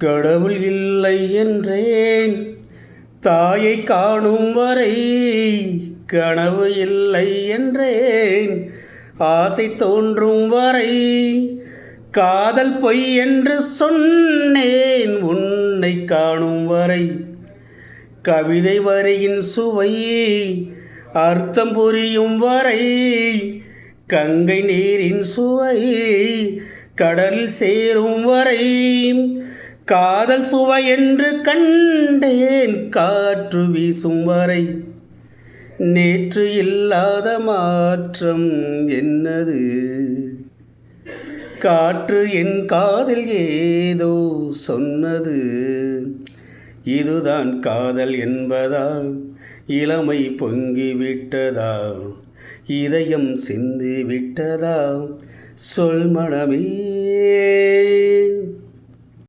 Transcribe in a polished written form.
கடவுள் இல்லை என்றேன் தாயை காணும் வரை, கனவு இல்லை என்றேன் ஆசை தோன்றும் வரை, காதல் பொய் என்று சொன்னேன் உன்னை காணும் வரை, கவிதை வரியின் சுவை அர்த்தம் புரியும் வரை, கங்கை நீரின் சுவை கடலில் சேரும் வரை, காதல் சுவை என்று கண்டேன் காற்று வீசும் வரை, நேற்று இல்லாத மாற்றம் என்னது, காற்று என் காதில் ஏதோ சொன்னது, இதுதான் காதல் என்பதா, இளமை பொங்கி விட்டதா, இதயம் சிந்தி விட்டதா, சொல் மனமே.